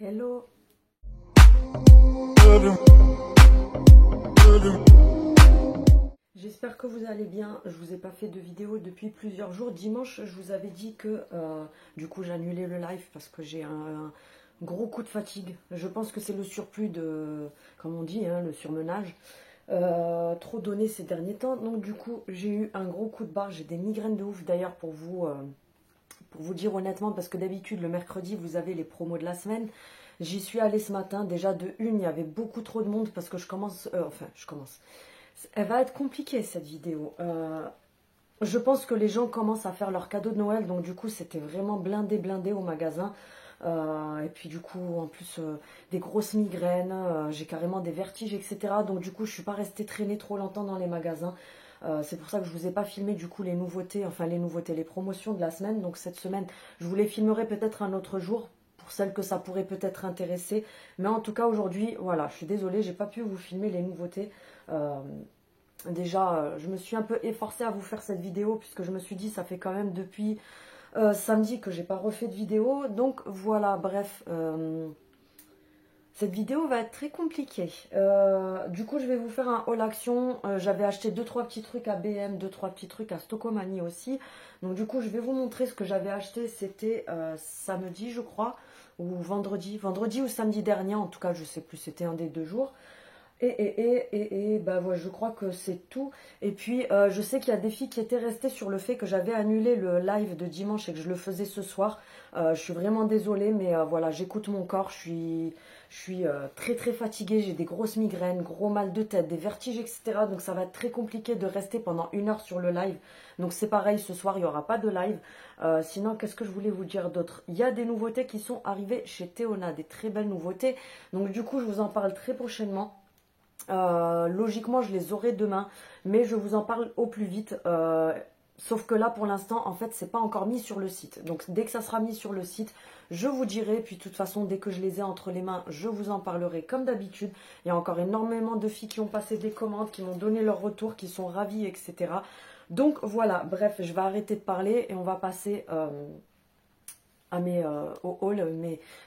Hello. J'espère que vous allez bien. Je vous ai pas fait de vidéo depuis plusieurs jours. Dimanche, je vous avais dit que du coup j'ai annulé le live parce que j'ai un gros coup de fatigue. Je pense que c'est le surplus de, comme on dit, hein, le surmenage. Trop donné ces derniers temps. Donc du coup j'ai eu un gros coup de barre. J'ai des migraines de ouf d'ailleurs pour vous dire honnêtement, parce que d'habitude le mercredi vous avez les promos de la semaine. J'y suis allée ce matin, déjà de une, il y avait beaucoup trop de monde parce que je commence. Elle va être compliquée cette vidéo. Je pense que les gens commencent à faire leurs cadeaux de Noël, donc du coup c'était vraiment blindé au magasin. Et puis du coup en plus des grosses migraines, j'ai carrément des vertiges, etc. Donc du coup je suis pas restée traîner trop longtemps dans les magasins. C'est pour ça que je vous ai pas filmé du coup les nouveautés, les promotions de la semaine. Donc cette semaine je vous les filmerai peut-être un autre jour pour celles que ça pourrait peut-être intéresser. Mais en tout cas aujourd'hui, voilà, je suis désolée, j'ai pas pu vous filmer les nouveautés. Déjà, je me suis un peu efforcée à vous faire cette vidéo puisque je me suis dit ça fait quand même depuis samedi que j'ai pas refait de vidéo. Donc voilà, bref, cette vidéo va être très compliquée. Du coup, je vais vous faire un haul action. J'avais acheté 2-3 petits trucs à BM, 2-3 petits trucs à Stocomanie aussi. Donc du coup, je vais vous montrer ce que j'avais acheté. C'était samedi, je crois, ou vendredi ou samedi dernier. En tout cas, je sais plus, c'était un des 2 jours. Bah ouais, je crois que c'est tout. Et puis, je sais qu'il y a des filles qui étaient restées sur le fait que j'avais annulé le live de dimanche et que je le faisais ce soir. Je suis vraiment désolée, mais voilà, j'écoute mon corps. Je suis très fatiguée. J'ai des grosses migraines, gros mal de tête, des vertiges, etc. Donc, ça va être très compliqué de rester pendant 1 heure sur le live. Donc, c'est pareil, ce soir, il n'y aura pas de live. Sinon, qu'est-ce que je voulais vous dire d'autre? Il y a des nouveautés qui sont arrivées chez Théona, des très belles nouveautés. Donc, du coup, je vous en parle très prochainement. Logiquement, je les aurai demain, mais je vous en parle au plus vite. Sauf que là, pour l'instant, en fait, c'est pas encore mis sur le site. Donc, dès que ça sera mis sur le site, je vous dirai. Puis, de toute façon, dès que je les ai entre les mains, je vous en parlerai comme d'habitude. Il y a encore énormément de filles qui ont passé des commandes, qui m'ont donné leur retour, qui sont ravies, etc. Donc, voilà. Bref, je vais arrêter de parler et on va passer au haul.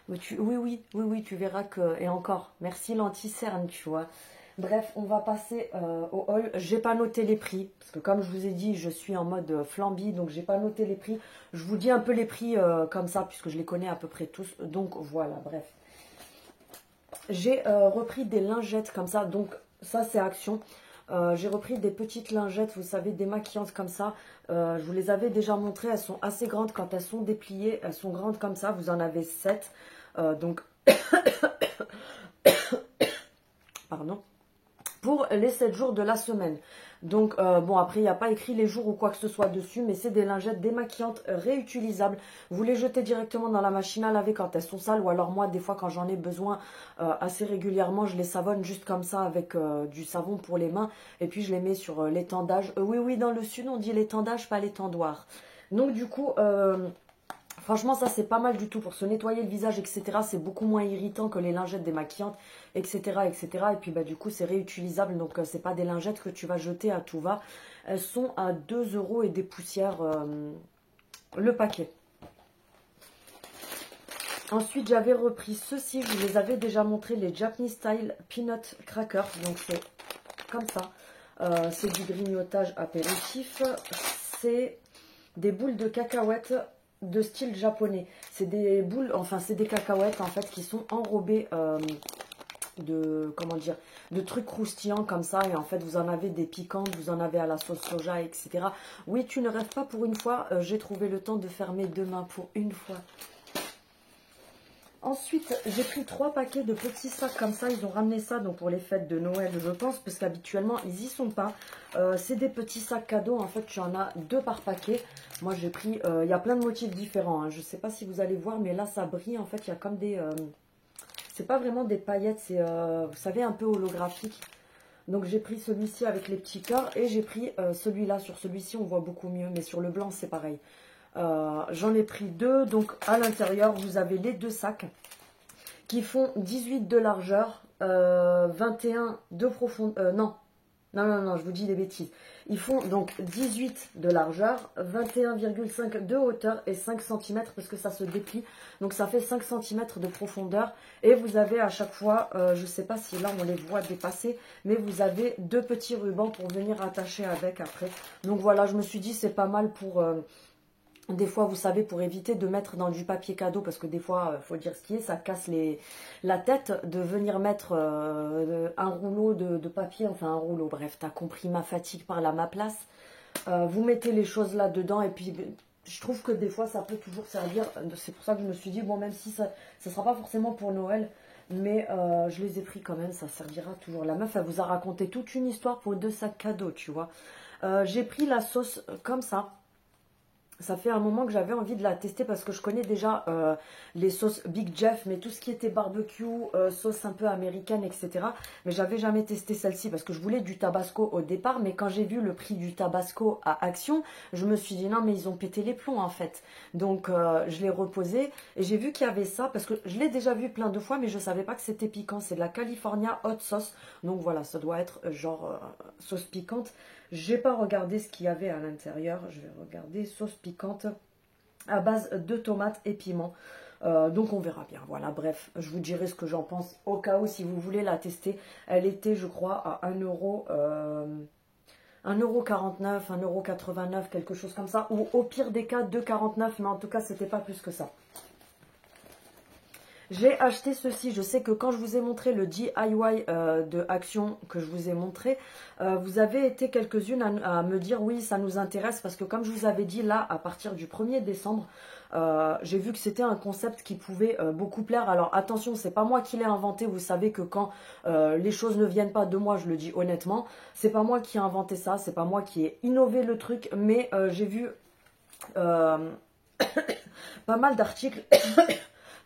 Oui, tu verras que... Et encore, merci l'anti-cerne, tu vois. Bref, on va passer au haul. J'ai pas noté les prix, parce que comme je vous ai dit, je suis en mode flamby, donc j'ai pas noté les prix. Je vous dis un peu les prix comme ça, puisque je les connais à peu près tous. Donc voilà, bref. J'ai repris des lingettes comme ça, donc ça c'est Action. J'ai repris des petites lingettes, vous savez, démaquillantes comme ça. Je vous les avais déjà montrées, elles sont assez grandes quand elles sont dépliées. Elles sont grandes comme ça, vous en avez 7. Donc, pardon. Pour les 7 jours de la semaine. Donc, bon, après, il n'y a pas écrit les jours ou quoi que ce soit dessus, mais c'est des lingettes démaquillantes réutilisables. Vous les jetez directement dans la machine à laver quand elles sont sales, ou alors moi, des fois, quand j'en ai besoin assez régulièrement, je les savonne juste comme ça avec du savon pour les mains, et puis je les mets sur l'étendage. Oui, dans le sud, on dit l'étendage, pas l'étendoir. Donc, du coup... franchement, ça, c'est pas mal du tout pour se nettoyer le visage, etc. C'est beaucoup moins irritant que les lingettes démaquillantes, etc. Et puis, bah, du coup, c'est réutilisable. Donc, c'est pas des lingettes que tu vas jeter à tout va. Elles sont à 2 € et des poussières le paquet. Ensuite, j'avais repris ceux-ci. Je vous les avais déjà montré, les Japanese Style Peanut Crackers. Donc, c'est comme ça. C'est du grignotage apéritif. C'est des boules de cacahuètes de style japonais. C'est des boules, enfin c'est des cacahuètes en fait qui sont enrobées de, comment dire, de trucs croustillants comme ça. Et en fait vous en avez des piquantes, vous en avez à la sauce soja, etc. Oui, tu ne rêves pas pour une fois. J'ai trouvé le temps de fermer deux mains pour une fois. Ensuite, j'ai pris 3 paquets de petits sacs comme ça. Ils ont ramené ça donc pour les fêtes de Noël, je pense, parce qu'habituellement, ils y sont pas. C'est des petits sacs cadeaux. En fait, tu en as 2 par paquet. Moi, j'ai pris... il y a plein de motifs différents. Hein. Je ne sais pas si vous allez voir, mais là, ça brille. En fait, il y a comme des... c'est pas vraiment des paillettes. C'est, vous savez, un peu holographique. Donc, j'ai pris celui-ci avec les petits cœurs. Et j'ai pris celui-là. Sur celui-ci, on voit beaucoup mieux. Mais sur le blanc, c'est pareil. J'en ai pris 2, donc à l'intérieur vous avez les 2 sacs qui font 18 de largeur, 21 de profondeur, non, Non, non, non, je vous dis des bêtises. Ils font donc 18 de largeur, 21,5 de hauteur et 5 cm parce que ça se déplie. Donc ça fait 5 cm de profondeur. Et vous avez à chaque fois, je ne sais pas si là on les voit dépasser, mais vous avez deux petits rubans pour venir attacher avec après. Donc voilà, je me suis dit c'est pas mal pour... des fois, vous savez, pour éviter de mettre dans du papier cadeau, parce que des fois, faut dire ce qui est, ça casse la tête de venir mettre un rouleau de papier, enfin un rouleau, bref, t'as compris ma fatigue par là, ma place. Vous mettez les choses là-dedans et puis je trouve que des fois, ça peut toujours servir. C'est pour ça que je me suis dit, bon, même si ça ne sera pas forcément pour Noël, mais je les ai pris quand même, ça servira toujours. La meuf, elle vous a raconté toute une histoire pour deux sacs cadeaux, tu vois. J'ai pris la sauce comme ça. Ça fait un moment que j'avais envie de la tester parce que je connais déjà les sauces Big Jeff, mais tout ce qui était barbecue, sauce un peu américaine, etc. Mais j'avais jamais testé celle-ci parce que je voulais du tabasco au départ. Mais quand j'ai vu le prix du tabasco à Action, je me suis dit non mais ils ont pété les plombs en fait. Donc je l'ai reposé et j'ai vu qu'il y avait ça parce que je l'ai déjà vu plein de fois mais je savais pas que c'était piquant. C'est de la California Hot Sauce. Donc voilà, ça doit être genre sauce piquante. J'ai pas regardé ce qu'il y avait à l'intérieur. Je vais regarder sauce piquante à base de tomates et piments. Donc on verra bien. Voilà, bref, je vous dirai ce que j'en pense au cas où si vous voulez la tester. Elle était, je crois, à 1 euro. 1,49 €, 1,89 €, quelque chose comme ça. Ou au pire des cas, 2,49 €. Mais en tout cas, c'était pas plus que ça. J'ai acheté ceci, je sais que quand je vous ai montré le DIY de Action que je vous ai montré, vous avez été quelques-unes à me dire oui ça nous intéresse parce que comme je vous avais dit là à partir du 1er décembre, j'ai vu que c'était un concept qui pouvait beaucoup plaire. Alors attention, c'est pas moi qui l'ai inventé, vous savez que quand les choses ne viennent pas de moi, je le dis honnêtement, c'est pas moi qui ai inventé ça, c'est pas moi qui ai innové le truc, mais j'ai vu pas mal d'articles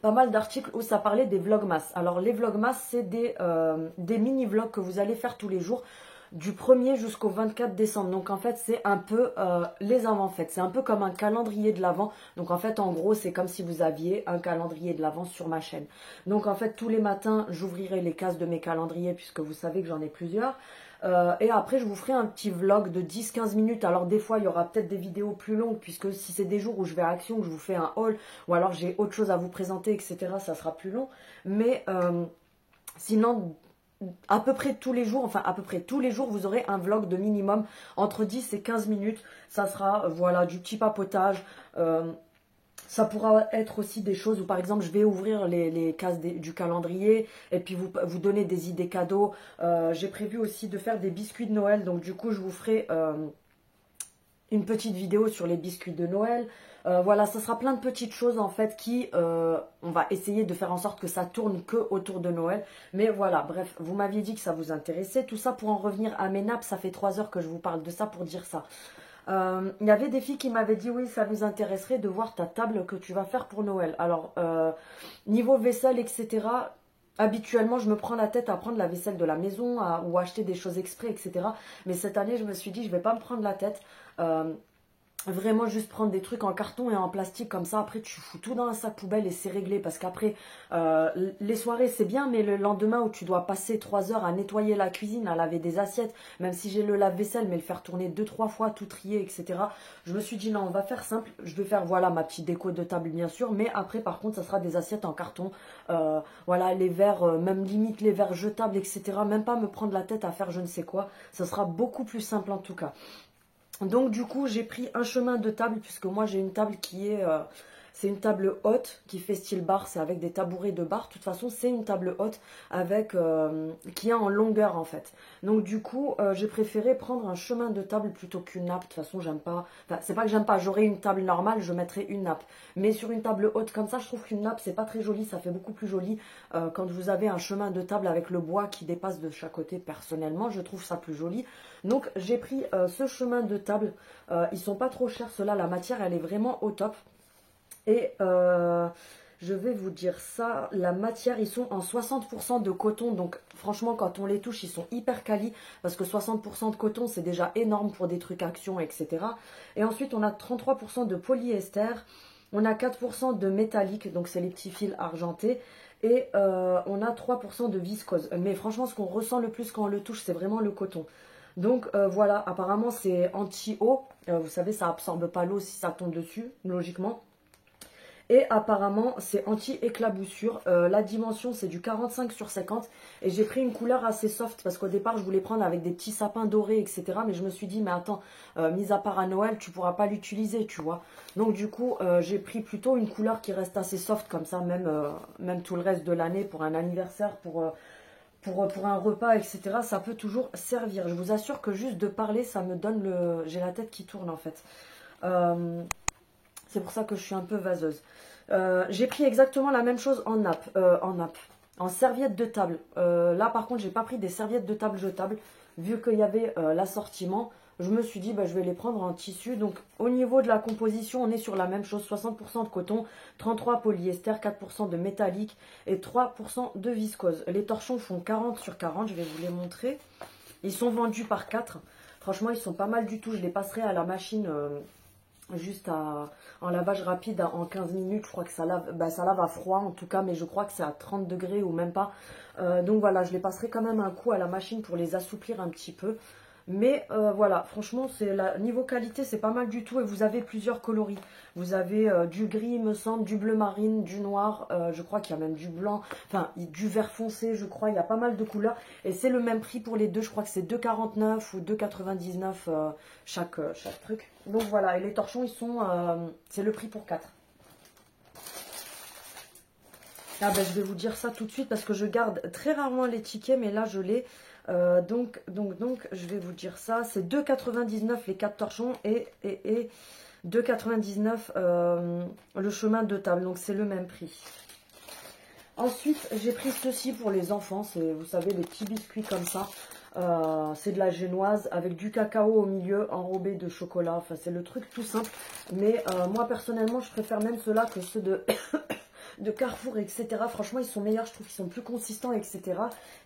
pas mal d'articles où ça parlait des vlogmas. Alors les vlogmas, c'est des mini-vlogs que vous allez faire tous les jours du 1er jusqu'au 24 décembre. Donc en fait, c'est un peu les avant-fêtes. C'est un peu comme un calendrier de l'Avent. Donc en fait, en gros, c'est comme si vous aviez un calendrier de l'Avent sur ma chaîne. Donc en fait, tous les matins, j'ouvrirai les cases de mes calendriers puisque vous savez que j'en ai plusieurs. Et après, je vous ferai un petit vlog de 10-15 minutes. Alors, des fois, il y aura peut-être des vidéos plus longues, puisque si c'est des jours où je vais à Action, que je vous fais un haul, ou alors j'ai autre chose à vous présenter, etc., ça sera plus long. Mais sinon, à peu près tous les jours, enfin à peu près tous les jours, vous aurez un vlog de minimum entre 10 et 15 minutes. Ça sera, voilà, du petit papotage. Ça pourra être aussi des choses où, par exemple, je vais ouvrir les cases du calendrier et puis vous donner des idées cadeaux. J'ai prévu aussi de faire des biscuits de Noël. Donc, du coup, je vous ferai une petite vidéo sur les biscuits de Noël. Voilà, ça sera plein de petites choses, en fait, qui... on va essayer de faire en sorte que ça tourne que autour de Noël. Mais voilà, bref, vous m'aviez dit que ça vous intéressait. Tout ça pour en revenir à mes nappes. Ça fait 3 heures que je vous parle de ça pour dire ça. Il y avait des filles qui m'avaient dit oui ça nous intéresserait de voir ta table que tu vas faire pour Noël. Alors niveau vaisselle etc. Habituellement je me prends la tête à prendre la vaisselle de la maison ou acheter des choses exprès etc. Mais cette année je me suis dit je vais pas me prendre la tête. Vraiment juste prendre des trucs en carton et en plastique comme ça, après tu fous tout dans un sac poubelle et c'est réglé parce qu'après les soirées c'est bien mais le lendemain où tu dois passer 3 heures à nettoyer la cuisine, à laver des assiettes, même si j'ai le lave-vaisselle mais le faire tourner 2-3 fois, tout trier etc. Je me suis dit non on va faire simple, je vais faire voilà ma petite déco de table bien sûr mais après par contre ça sera des assiettes en carton, voilà les verres, même limite les verres jetables etc. Même pas me prendre la tête à faire je ne sais quoi, ça sera beaucoup plus simple en tout cas. Donc du coup j'ai pris un chemin de table puisque moi j'ai une table qui est... c'est une table haute qui fait style bar, c'est avec des tabourets de bar. De toute façon c'est une table haute avec qui est en longueur en fait. Donc du coup j'ai préféré prendre un chemin de table plutôt qu'une nappe. De toute façon j'aime pas, enfin c'est pas que j'aime pas, j'aurais une table normale, je mettrais une nappe. Mais sur une table haute comme ça je trouve qu'une nappe c'est pas très joli, ça fait beaucoup plus joli quand vous avez un chemin de table avec le bois qui dépasse de chaque côté. Personnellement je trouve ça plus joli. Donc j'ai pris ce chemin de table, ils sont pas trop chers ceux-là, la matière elle est vraiment au top. Et je vais vous dire ça, la matière, ils sont en 60% de coton. Donc franchement, quand on les touche, ils sont hyper quali. Parce que 60% de coton, c'est déjà énorme pour des trucs Action, etc. Et ensuite, on a 33% de polyester. On a 4% de métallique, donc c'est les petits fils argentés. Et on a 3% de viscose. Mais franchement, ce qu'on ressent le plus quand on le touche, c'est vraiment le coton. Donc voilà, apparemment c'est anti-eau. Vous savez, ça absorbe pas l'eau si ça tombe dessus, logiquement. Et apparemment, c'est anti-éclaboussure. La dimension, c'est du 45 sur 50. Et j'ai pris une couleur assez soft parce qu'au départ, je voulais prendre avec des petits sapins dorés, etc. Mais je me suis dit, mais attends, mis à part à Noël, tu pourras pas l'utiliser, tu vois. Donc du coup, j'ai pris plutôt une couleur qui reste assez soft comme ça, même tout le reste de l'année pour un anniversaire, pour un repas, etc. Ça peut toujours servir. Je vous assure que juste de parler, ça me donne le... J'ai la tête qui tourne en fait. C'est pour ça que je suis un peu vaseuse. J'ai pris exactement la même chose en nappe, en serviette de table. Là, par contre, j'ai pas pris des serviettes de table jetables. Vu qu'il y avait l'assortiment, je me suis dit, bah, je vais les prendre en tissu. Donc, au niveau de la composition, on est sur la même chose. 60% de coton, 33% polyester, 4% de métallique et 3% de viscose. Les torchons font 40 sur 40. Je vais vous les montrer. Ils sont vendus par 4. Franchement, ils sont pas mal du tout. Je les passerai à la machine... juste en lavage rapide en 15 minutes. Je crois que ça lave, ça lave à froid en tout cas, mais je crois que c'est à 30 degrés ou même pas. Donc voilà, je les passerai quand même un coup à la machine pour les assouplir un petit peu. Mais voilà, franchement, niveau qualité, c'est pas mal du tout. Et vous avez plusieurs coloris. Vous avez du gris, il me semble, du bleu marine, du noir. Je crois qu'il y a même du blanc, enfin du vert foncé, je crois. Il y a pas mal de couleurs. Et c'est le même prix pour les deux. Je crois que c'est 2,49 ou 2,99 chaque truc. Donc voilà, et les torchons, ils sont... c'est le prix pour 4. Ah ben, je vais vous dire ça tout de suite parce que je garde très rarement les tickets, mais là je l'ai. Donc, je vais vous dire ça. C'est 2,99 les 4 torchons et 2,99 le chemin de table. Donc c'est le même prix. Ensuite, j'ai pris ceci pour les enfants. C'est, vous savez, les petits biscuits comme ça. C'est de la génoise avec du cacao au milieu enrobé de chocolat. Enfin, c'est le truc tout simple. Mais moi, personnellement, je préfère même ceux-là que ceux de... de Carrefour, etc. Franchement, ils sont meilleurs, je trouve qu'ils sont plus consistants, etc.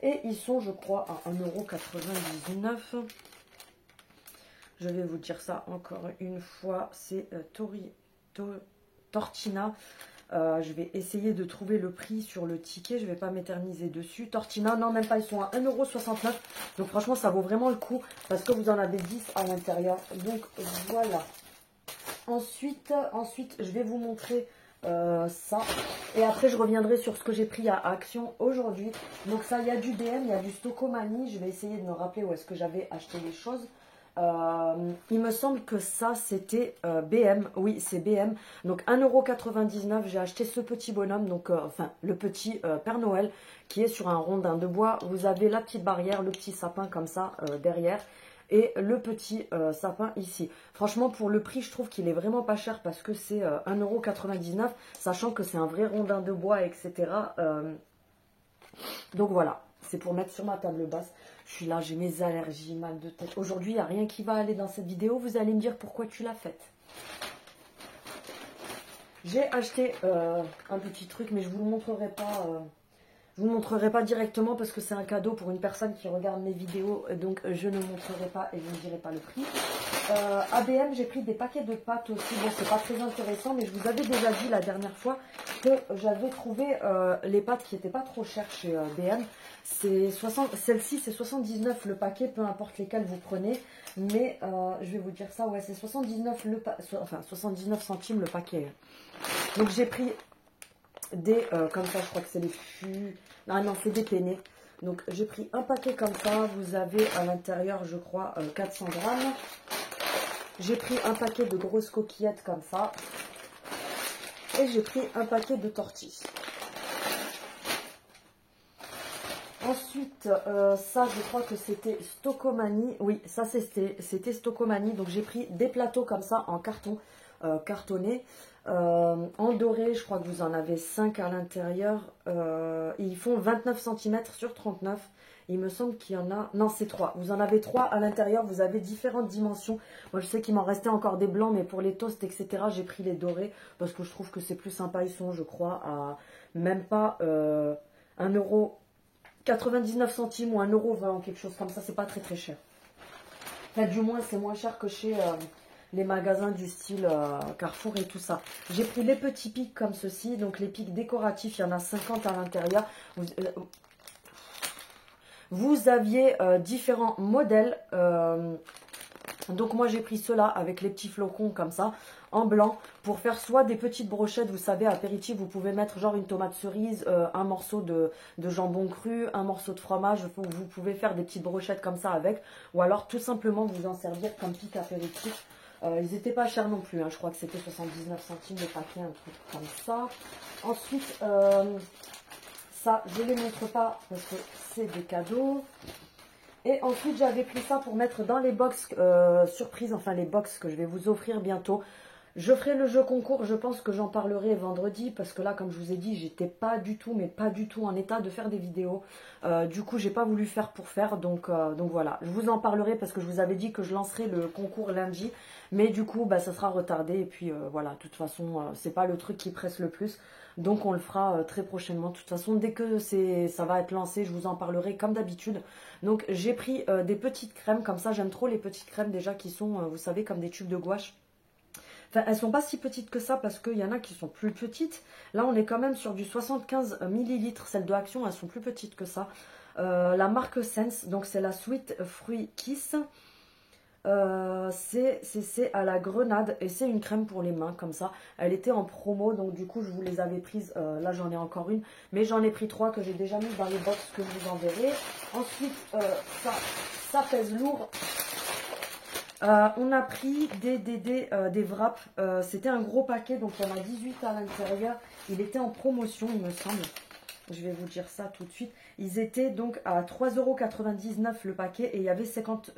Et ils sont, je crois, à 1,99 €. Je vais vous dire ça encore une fois. C'est Tortina. Je vais essayer de trouver le prix sur le ticket. Je ne vais pas m'éterniser dessus. Tortina, non, même pas. Ils sont à 1,69 €. Donc, franchement, ça vaut vraiment le coup parce que vous en avez 10 à l'intérieur. Donc, voilà. Ensuite, je vais vous montrer... ça et après je reviendrai sur ce que j'ai pris à Action aujourd'hui. Donc ça, il y a du DM, il y a du Stocomanie. Je vais essayer de me rappeler où est-ce que j'avais acheté les choses. Il me semble que ça c'était BM. Oui, c'est BM. Donc 1,99 €. J'ai acheté ce petit bonhomme, donc enfin le petit Père Noël qui est sur un rondin de bois. Vous avez la petite barrière, le petit sapin comme ça derrière et le petit sapin ici. Franchement, pour le prix, je trouve qu'il est vraiment pas cher parce que c'est 1,99 €, sachant que c'est un vrai rondin de bois, etc. Donc voilà, c'est pour mettre sur ma table basse. Je suis là, j'ai mes allergies, mal de tête. Aujourd'hui, il n'y a rien qui va aller dans cette vidéo. Vous allez me dire pourquoi tu l'as faite. J'ai acheté un petit truc, mais je ne vous le montrerai pas... je ne vous montrerai pas directement parce que c'est un cadeau pour une personne qui regarde mes vidéos. Donc, je ne montrerai pas et je ne dirai pas le prix. ABM, j'ai pris des paquets de pâtes aussi. Bon, c'est pas très intéressant, mais je vous avais déjà dit la dernière fois que j'avais trouvé les pâtes qui n'étaient pas trop chères chez BM. Celle-ci, c'est 79 le paquet, peu importe lesquels vous prenez. Mais je vais vous dire ça, ouais, c'est 79 79 centimes le paquet. Donc, j'ai pris... des comme ça, je crois que c'est les fûts. Ah non, c'est des penne. Donc j'ai pris un paquet comme ça. Vous avez à l'intérieur, je crois, 400 grammes. J'ai pris un paquet de grosses coquillettes comme ça. Et j'ai pris un paquet de tortilles. Ensuite, ça, je crois que c'était Stocomanie. Oui, ça, c'était Stocomanie. Donc, j'ai pris des plateaux comme ça en carton, cartonné. En doré, je crois que vous en avez 5 à l'intérieur. Ils font 29 cm sur 39. Il me semble qu'il y en a... Non, c'est 3. Vous en avez 3 à l'intérieur. Vous avez différentes dimensions. Moi, je sais qu'il m'en restait encore des blancs, mais pour les toasts, etc., j'ai pris les dorés parce que je trouve que c'est plus sympa. Ils sont, je crois, à même pas 1,99 € ou 1,20 € quelque chose comme ça. C'est pas très très cher. Enfin, du moins, c'est moins cher que chez... les magasins du style Carrefour et tout ça. J'ai pris les petits pics comme ceci. Donc les pics décoratifs, il y en a 50 à l'intérieur. Vous aviez différents modèles. Donc moi j'ai pris ceux-là avec les petits flocons comme ça, en blanc, pour faire soit des petites brochettes, vous savez, apéritif, vous pouvez mettre genre une tomate cerise, un morceau de jambon cru, un morceau de fromage, vous pouvez faire des petites brochettes comme ça avec, ou alors tout simplement vous en servir comme pic apéritif. Ils n'étaient pas chers non plus, hein, je crois que c'était 79 centimes le paquet, un truc comme ça. Ensuite, ça je ne les montre pas parce que c'est des cadeaux. Et ensuite, j'avais pris ça pour mettre dans les box surprises, enfin les box que je vais vous offrir bientôt. Je ferai le jeu concours, je pense que j'en parlerai vendredi, parce que là, comme je vous ai dit, j'étais pas du tout, mais pas du tout en état de faire des vidéos. Du coup, j'ai pas voulu faire pour faire, donc voilà. Je vous en parlerai parce que je vous avais dit que je lancerai le concours lundi, mais du coup, bah, ça sera retardé, et puis voilà, de toute façon, c'est pas le truc qui presse le plus. Donc on le fera très prochainement. De toute façon, dès que ça va être lancé, je vous en parlerai comme d'habitude. Donc j'ai pris des petites crèmes, comme ça j'aime trop les petites crèmes déjà qui sont, vous savez, comme des tubes de gouache. Enfin, elles sont pas si petites que ça parce qu'il y en a qui sont plus petites. Là, on est quand même sur du 75 millilitres. Celles de Action, elles sont plus petites que ça. La marque Sense, donc c'est la Sweet Fruit Kiss. C'est à la grenade et c'est une crème pour les mains comme ça. Elle était en promo, donc du coup je vous les avais prises. Là j'en ai encore une, mais j'en ai pris 3 que j'ai déjà mis dans les box que je vous enverrai. Ensuite ça pèse lourd. On a pris des wraps. C'était un gros paquet, donc il y en a 18 à l'intérieur. Il était en promotion, il me semble. Je vais vous dire ça tout de suite. Ils étaient donc à 3,99 € le paquet et il y avait 50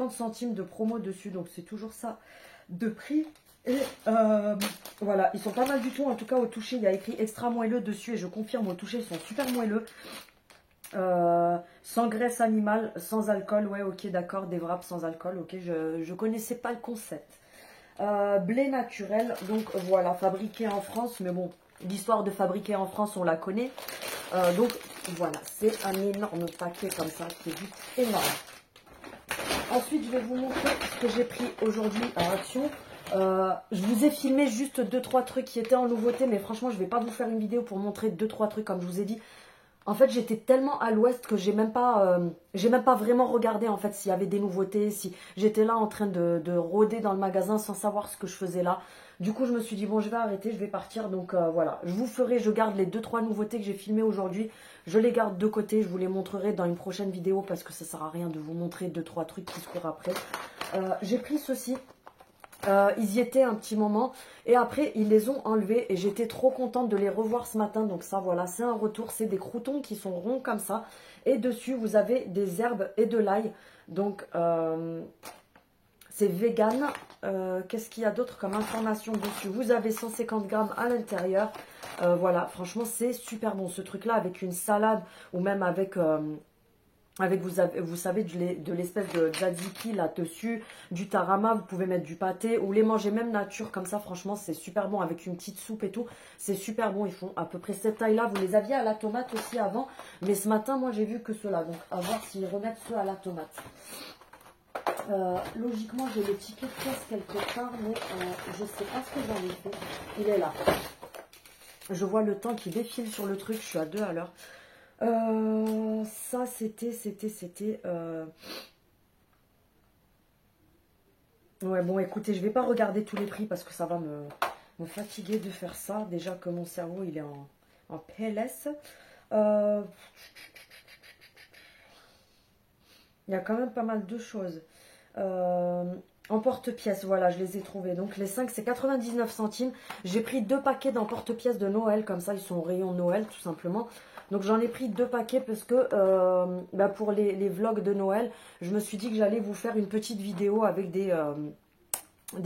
centimes de promo dessus. Donc c'est toujours ça de prix. Et voilà, ils sont pas mal du tout. En tout cas au toucher, il y a écrit extra moelleux dessus et je confirme, au toucher, ils sont super moelleux. Sans graisse animale, sans alcool. Ouais, ok, d'accord, des wraps sans alcool. Ok, je connaissais pas le concept. Blé naturel, donc voilà, fabriqué en France, mais bon, l'histoire de fabriquer en France, on la connaît. Donc voilà, c'est un énorme paquet comme ça, qui est juste énorme. Ensuite, je vais vous montrer ce que j'ai pris aujourd'hui à Action. Je vous ai filmé juste 2-3 trucs qui étaient en nouveauté, mais franchement, je vais pas vous faire une vidéo pour montrer 2-3 trucs, comme je vous ai dit. En fait, j'étais tellement à l'ouest que j'ai même pas vraiment regardé en fait s'il y avait des nouveautés, si j'étais là en train de rôder dans le magasin sans savoir ce que je faisais là. Du coup, je me suis dit bon, je vais arrêter, je vais partir. Donc voilà, je garde les 2-3 nouveautés que j'ai filmées aujourd'hui. Je les garde de côté, je vous les montrerai dans une prochaine vidéo parce que ça sert à rien de vous montrer 2-3 trucs qui se courent après. J'ai pris ceci. Ils y étaient un petit moment et après ils les ont enlevés et j'étais trop contente de les revoir ce matin. Donc ça voilà, c'est un retour, c'est des croûtons qui sont ronds comme ça et dessus vous avez des herbes et de l'ail. Donc c'est vegan. Qu'est-ce qu'il y a d'autre comme information dessus? Vous avez 150 grammes à l'intérieur. Voilà, franchement c'est super bon ce truc là avec une salade ou même avec vous savez, de l'espèce de tzatziki là-dessus, du tarama, vous pouvez mettre du pâté ou les manger même nature comme ça, franchement c'est super bon avec une petite soupe et tout, c'est super bon, ils font à peu près cette taille-là, vous les aviez à la tomate aussi avant, mais ce matin moi j'ai vu que ceux-là, donc à voir s'ils remettent ceux à la tomate. Logiquement j'ai le ticket de caisse quelque part, mais je sais pas ce que j'en ai fait, il est là. Je vois le temps qui défile sur le truc, je suis à 2 à l'heure. Ça c'était ouais, bon écoutez, je vais pas regarder tous les prix parce que ça va me fatiguer de faire ça, déjà que mon cerveau il est en PLS. Il y a quand même pas mal de choses. En porte-pièces, voilà, je les ai trouvés. Donc les 5 c'est 99 centimes. J'ai pris 2 paquets dans porte-pièces de Noël, comme ça ils sont au rayon Noël tout simplement. Donc j'en ai pris 2 paquets parce que bah, pour les vlogs de Noël, je me suis dit que j'allais vous faire une petite vidéo avec des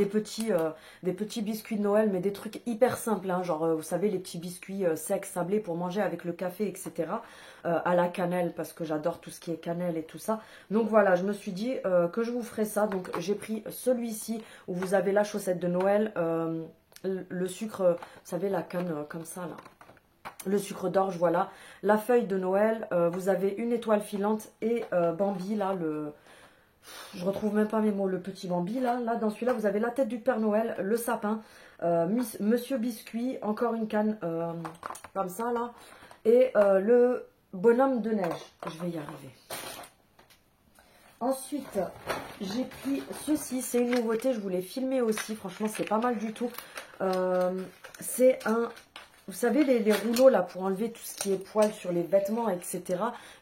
petits biscuits de Noël, mais des trucs hyper simples, hein, genre vous savez les petits biscuits secs, sablés pour manger avec le café, etc. À la cannelle, parce que j'adore tout ce qui est cannelle et tout ça. Donc voilà, je me suis dit que je vous ferai ça. Donc j'ai pris celui-ci où vous avez la chaussette de Noël, le sucre, vous savez la canne comme ça là. Le sucre d'orge, voilà. La feuille de Noël, vous avez une étoile filante et Bambi, là, je retrouve même pas mes mots, le petit Bambi, là. Là, dans celui-là, vous avez la tête du Père Noël, le sapin, Monsieur Biscuit, encore une canne comme ça, là. Et bonhomme de neige. Je vais y arriver. Ensuite, j'ai pris ceci. C'est une nouveauté. Je voulais filmer aussi. Franchement, c'est pas mal du tout. C'est un... Vous savez, les rouleaux là pour enlever tout ce qui est poils sur les vêtements, etc.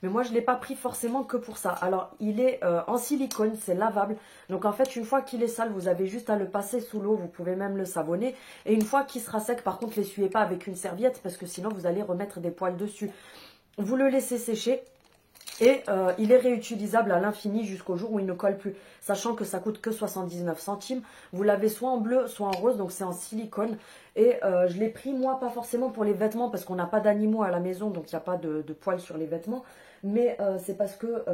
Mais moi, je ne l'ai pas pris forcément que pour ça. Alors, il est en silicone, c'est lavable. Donc, en fait, une fois qu'il est sale, vous avez juste à le passer sous l'eau. Vous pouvez même le savonner. Et une fois qu'il sera sec, par contre, ne l'essuyez pas avec une serviette parce que sinon, vous allez remettre des poils dessus. Vous le laissez sécher. Et il est réutilisable à l'infini jusqu'au jour où il ne colle plus. Sachant que ça coûte que 79 centimes. Vous l'avez soit en bleu, soit en rose. Donc c'est en silicone. Et je l'ai pris moi, pas forcément pour les vêtements. Parce qu'on n'a pas d'animaux à la maison. Donc il n'y a pas de poils sur les vêtements. Mais c'est parce que...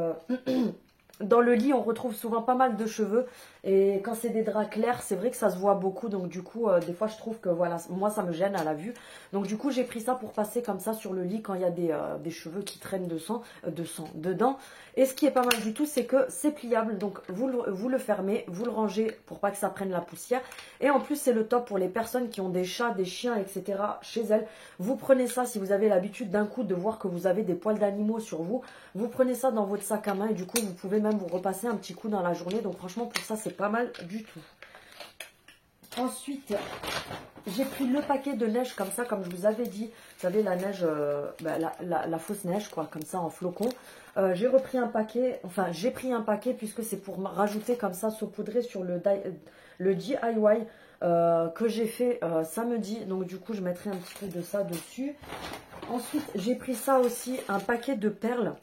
dans le lit, on retrouve souvent pas mal de cheveux. Et quand c'est des draps clairs, c'est vrai que ça se voit beaucoup. Donc du coup, des fois, je trouve que voilà, moi, ça me gêne à la vue. Donc du coup, j'ai pris ça pour passer comme ça sur le lit quand il y a des cheveux qui traînent dedans. Et ce qui est pas mal du tout, c'est que c'est pliable. Donc vous le fermez, vous le rangez pour pas que ça prenne la poussière. Et en plus, c'est le top pour les personnes qui ont des chats, des chiens, etc. chez elles. Vous prenez ça si vous avez l'habitude d'un coup de voir que vous avez des poils d'animaux sur vous. Vous prenez ça dans votre sac à main et du coup, vous pouvez même vous repasser un petit coup dans la journée. Donc franchement, pour ça, c'est pas mal du tout. Ensuite, j'ai pris le paquet de neige comme ça, comme je vous avais dit. Vous savez, la neige, la fausse neige, quoi, comme ça, en flocons. J'ai repris un paquet, enfin, j'ai pris un paquet puisque c'est pour rajouter comme ça, saupoudrer sur le DIY que j'ai fait samedi. Donc, du coup, je mettrai un petit peu de ça dessus. Ensuite, j'ai pris ça aussi, un paquet de perles.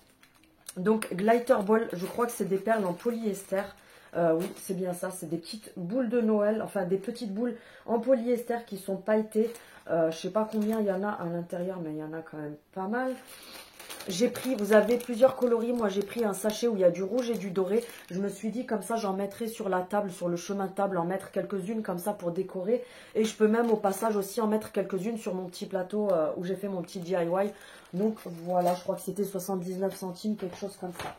Donc, Glitter Ball, je crois que c'est des perles en polyester. Oui, c'est bien ça, c'est des petites boules de Noël, enfin des petites boules en polyester qui sont pailletées. Je sais pas combien il y en a à l'intérieur, mais il y en a quand même pas mal. J'ai pris, vous avez plusieurs coloris, moi j'ai pris un sachet où il y a du rouge et du doré. Je me suis dit comme ça j'en mettrai sur la table, sur le chemin de table, en mettre quelques-unes comme ça pour décorer. Et je peux même au passage aussi en mettre quelques-unes sur mon petit plateau où j'ai fait mon petit DIY. Donc voilà, je crois que c'était 79 centimes, quelque chose comme ça.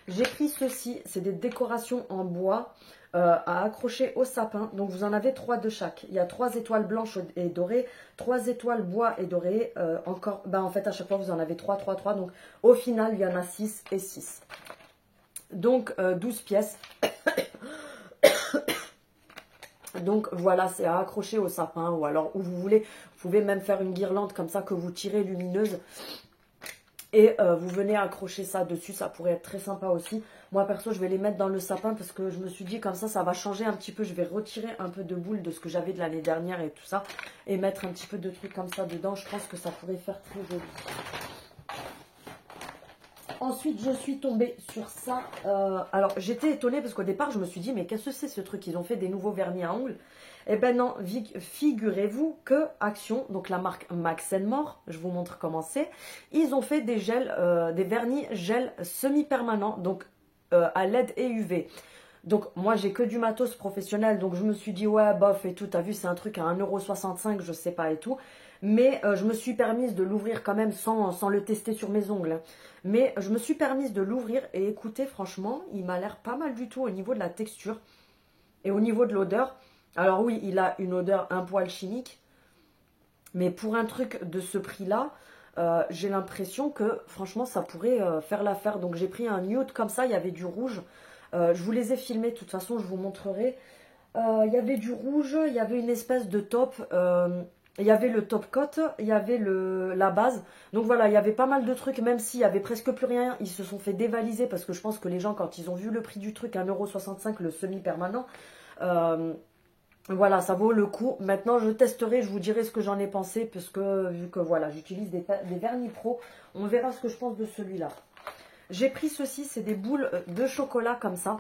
J'ai pris ceci, c'est des décorations en bois à accrocher au sapin. Donc vous en avez 3 de chaque. Il y a 3 étoiles blanches et dorées, 3 étoiles bois et dorées. Encore, en fait à chaque fois vous en avez 3, 3, 3. Donc au final il y en a 6 et 6. Donc 12 pièces. Donc voilà, c'est à accrocher au sapin ou alors où vous voulez. Vous pouvez même faire une guirlande comme ça que vous tirez lumineuse. Et vous venez accrocher ça dessus, ça pourrait être très sympa aussi. Moi perso, je vais les mettre dans le sapin parce que je me suis dit comme ça va changer un petit peu. Je vais retirer un peu de boule de ce que j'avais de l'année dernière et tout ça. Et mettre un petit peu de trucs comme ça dedans. Je pense que ça pourrait faire très joli. Ensuite, je suis tombée sur ça. Alors, j'étais étonnée parce qu'au départ, je me suis dit, mais qu'est-ce que c'est ce truc? Ils ont fait des nouveaux vernis à ongles. Eh ben non, figurez-vous que Action, donc la marque Max More, je vous montre comment c'est, ils ont fait des gels, des vernis gel semi-permanents, donc à LED et UV. Donc moi j'ai que du matos professionnel, donc je me suis dit ouais bof et tout, t'as vu c'est un truc à 1,65 €, je sais pas et tout. Mais je me suis permise de l'ouvrir quand même sans le tester sur mes ongles. Mais je me suis permise de l'ouvrir et écoutez franchement, il m'a l'air pas mal du tout au niveau de la texture. Et au niveau de l'odeur, alors oui il a une odeur un poil chimique. Mais pour un truc de ce prix-là, j'ai l'impression que franchement ça pourrait faire l'affaire. Donc j'ai pris un nude comme ça, il y avait du rouge. Je vous les ai filmés, de toute façon je vous montrerai. Il y avait du rouge, il y avait une espèce de top, il y avait le top coat, il y avait la base. Donc voilà, il y avait pas mal de trucs, même s'il y avait presque plus rien, ils se sont fait dévaliser parce que je pense que les gens quand ils ont vu le prix du truc, 1,65 €, le semi-permanent, voilà, ça vaut le coup. Maintenant, je testerai, je vous dirai ce que j'en ai pensé, parce que vu que voilà, j'utilise des vernis pro, on verra ce que je pense de celui-là. J'ai pris ceci, c'est des boules de chocolat comme ça.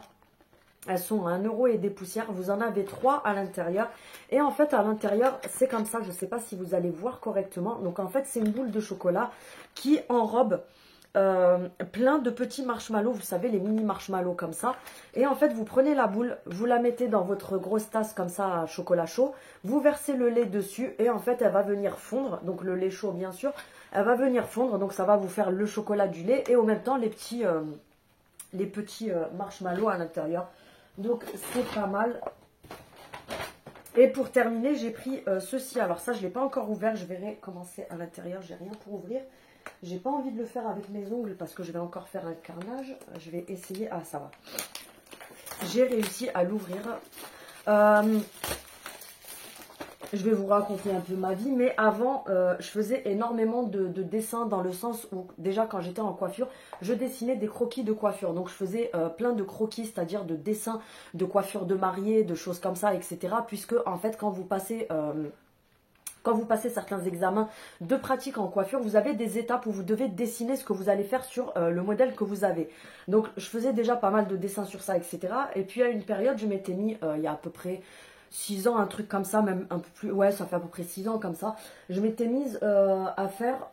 Elles sont à 1 € et des poussières. Vous en avez 3 à l'intérieur. Et en fait, à l'intérieur, c'est comme ça. Je ne sais pas si vous allez voir correctement. Donc, en fait, c'est une boule de chocolat qui enrobe plein de petits marshmallows. Vous savez, les mini marshmallows comme ça. Et en fait, vous prenez la boule, vous la mettez dans votre grosse tasse comme ça à chocolat chaud. Vous versez le lait dessus et en fait, elle va venir fondre. Donc, le lait chaud, bien sûr. Elle va venir fondre. Donc, ça va vous faire le chocolat du lait et en même temps, les petits marshmallows à l'intérieur. Donc c'est pas mal. Et pour terminer, j'ai pris ceci. Alors ça, je ne l'ai pas encore ouvert. Je verrai comment c'est à l'intérieur. J'ai rien pour ouvrir. J'ai pas envie de le faire avec mes ongles parce que je vais encore faire un carnage. Je vais essayer. Ah, ça va. J'ai réussi à l'ouvrir. Je vais vous raconter un peu ma vie, mais avant, je faisais énormément de dessins dans le sens où, déjà quand j'étais en coiffure, je dessinais des croquis de coiffure. Donc je faisais plein de croquis, c'est-à-dire de dessins de coiffure de mariée, de choses comme ça, etc. Puisque, en fait, quand vous passez certains examens de pratique en coiffure, vous avez des étapes où vous devez dessiner ce que vous allez faire sur le modèle que vous avez. Donc, je faisais déjà pas mal de dessins sur ça, etc. Et puis, à une période, je m'étais mis, il y a à peu près 6 ans, un truc comme ça, même un peu plus, ouais, ça fait à peu près 6 ans comme ça, je m'étais mise à faire...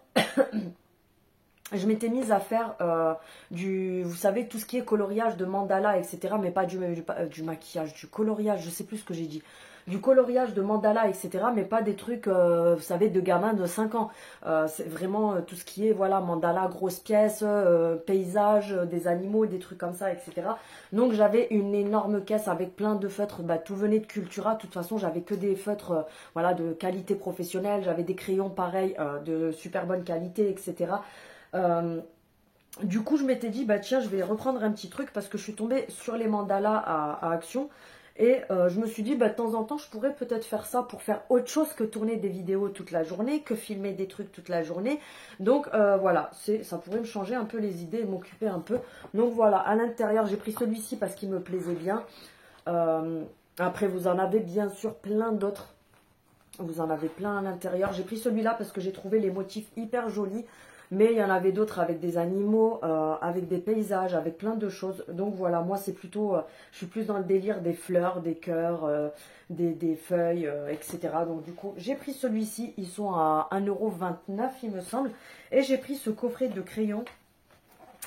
vous savez, tout ce qui est coloriage de mandala, etc. Mais pas du maquillage, du coloriage, je sais plus ce que j'ai dit. Du coloriage de mandala, etc. Mais pas des trucs, vous savez, de gamins de 5 ans. C'est vraiment tout ce qui est, voilà, mandala, grosses pièces, paysages, des animaux, des trucs comme ça, etc. Donc j'avais une énorme caisse avec plein de feutres. Bah, tout venait de Cultura. De toute façon, j'avais que des feutres, voilà, de qualité professionnelle. J'avais des crayons pareils, de super bonne qualité, etc. Du coup, je m'étais dit, bah tiens, je vais reprendre un petit truc parce que je suis tombée sur les mandalas à Action. Et je me suis dit, bah, de temps en temps, je pourrais peut-être faire ça pour faire autre chose que tourner des vidéos toute la journée, que filmer des trucs toute la journée. Donc voilà, ça pourrait me changer un peu les idées et m'occuper un peu. Donc voilà, à l'intérieur, j'ai pris celui-ci parce qu'il me plaisait bien. Après, vous en avez bien sûr plein d'autres. Vous en avez plein à l'intérieur. J'ai pris celui-là parce que j'ai trouvé les motifs hyper jolis. Mais il y en avait d'autres avec des animaux, avec des paysages, avec plein de choses. Donc voilà, moi c'est plutôt, je suis plus dans le délire des fleurs, des cœurs, des feuilles, etc. Donc du coup, j'ai pris celui-ci. Ils sont à 1,29 € il me semble. Et j'ai pris ce coffret de crayons.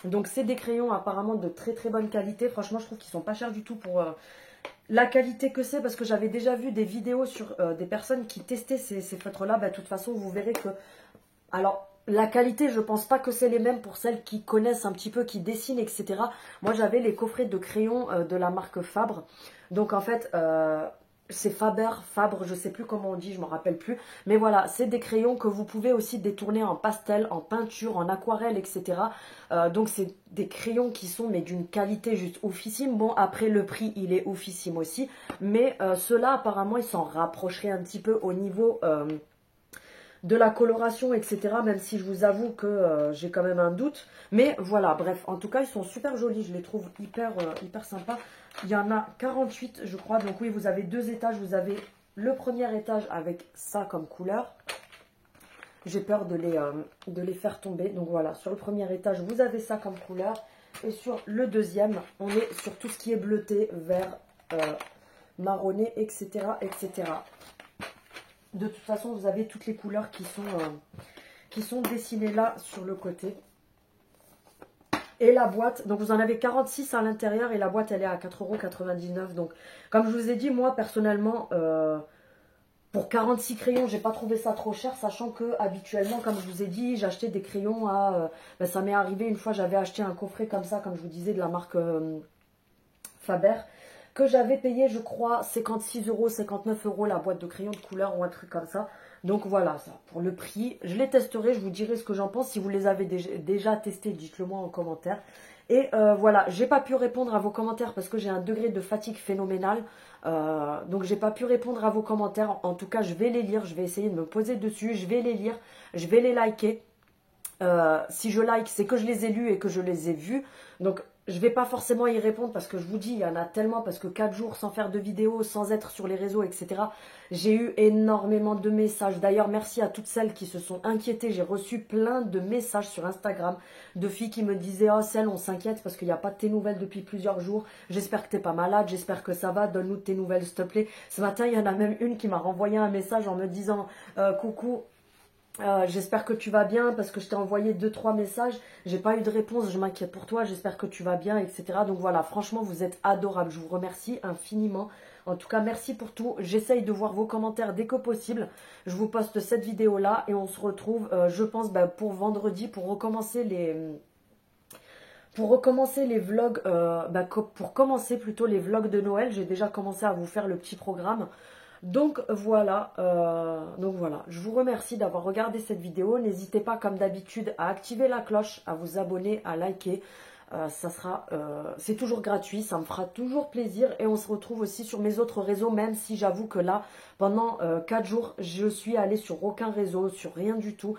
Donc c'est des crayons apparemment de très très bonne qualité. Franchement, je trouve qu'ils sont pas chers du tout pour... la qualité que c'est, parce que j'avais déjà vu des vidéos sur des personnes qui testaient ces feutres-là. Bah, de toute façon, vous verrez que... Alors, la qualité, je pense pas que c'est les mêmes pour celles qui connaissent un petit peu, qui dessinent, etc. Moi, j'avais les coffrets de crayons de la marque Fabre. Donc, en fait, c'est Fabre, je sais plus comment on dit, je m'en rappelle plus. Mais voilà, c'est des crayons que vous pouvez aussi détourner en pastel, en peinture, en aquarelle, etc. Donc, c'est des crayons qui sont mais d'une qualité juste oufissime. Bon, après, le prix, il est oufissime aussi. Mais ceux-là, apparemment, ils s'en rapprocheraient un petit peu au niveau... de la coloration, etc. Même si je vous avoue que j'ai quand même un doute. Mais voilà, bref. En tout cas, ils sont super jolis. Je les trouve hyper, hyper sympas. Il y en a 48, je crois. Donc oui, vous avez 2 étages. Vous avez le premier étage avec ça comme couleur. J'ai peur de les faire tomber. Donc voilà, sur le premier étage, vous avez ça comme couleur. Et sur le deuxième, on est sur tout ce qui est bleuté, vert, marronné, etc., etc. De toute façon, vous avez toutes les couleurs qui sont dessinées là sur le côté. Et la boîte, donc vous en avez 46 à l'intérieur et la boîte, elle est à 4,99 €. Donc, comme je vous ai dit, moi, personnellement, pour 46 crayons, j'ai pas trouvé ça trop cher, sachant que habituellement, comme je vous ai dit, j'achetais des crayons à... ben, ça m'est arrivé une fois, j'avais acheté un coffret comme ça, comme je vous disais, de la marque Faber, que j'avais payé, je crois, 56 €, 59 € la boîte de crayons de couleur ou un truc comme ça. Donc voilà, ça, pour le prix, je les testerai, je vous dirai ce que j'en pense. Si vous les avez déjà testés, dites-le moi en commentaire. Et voilà, j'ai pas pu répondre à vos commentaires parce que j'ai un degré de fatigue phénoménal. Donc j'ai pas pu répondre à vos commentaires. En tout cas, je vais les lire, je vais essayer de me poser dessus, je vais les lire, je vais les liker. Si je like, c'est que je les ai lus et que je les ai vus. Donc je ne vais pas forcément y répondre parce que je vous dis, il y en a tellement, parce que 4 jours sans faire de vidéos, sans être sur les réseaux, etc. J'ai eu énormément de messages. D'ailleurs, merci à toutes celles qui se sont inquiétées. J'ai reçu plein de messages sur Instagram de filles qui me disaient « Oh, Celle, on s'inquiète parce qu'il n'y a pas de tes nouvelles depuis plusieurs jours. J'espère que tu n'es pas malade, j'espère que ça va. Donne-nous de tes nouvelles, s'il te plaît. » Ce matin, il y en a même une qui m'a renvoyé un message en me disant « Coucou, j'espère que tu vas bien parce que je t'ai envoyé 2-3 messages, j'ai pas eu de réponse, je m'inquiète pour toi, j'espère que tu vas bien, etc. » Donc voilà, franchement, vous êtes adorables, je vous remercie infiniment. En tout cas, merci pour tout. J'essaye de voir vos commentaires dès que possible. Je vous poste cette vidéo-là et on se retrouve, je pense, pour vendredi pour recommencer les vlogs, pour commencer plutôt les vlogs de Noël. J'ai déjà commencé à vous faire le petit programme. Donc voilà, je vous remercie d'avoir regardé cette vidéo. N'hésitez pas comme d'habitude à activer la cloche, à vous abonner, à liker. C'est toujours gratuit, ça me fera toujours plaisir. Et on se retrouve aussi sur mes autres réseaux, même si j'avoue que là, pendant 4 jours, je suis allée sur aucun réseau, sur rien du tout.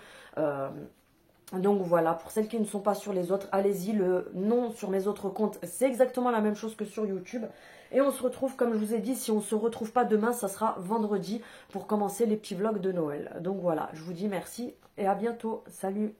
Donc voilà, pour celles qui ne sont pas sur les autres, allez-y, le nom sur mes autres comptes, c'est exactement la même chose que sur YouTube. Et on se retrouve, comme je vous ai dit, si on ne se retrouve pas demain, ça sera vendredi pour commencer les petits vlogs de Noël. Donc voilà, je vous dis merci et à bientôt. Salut!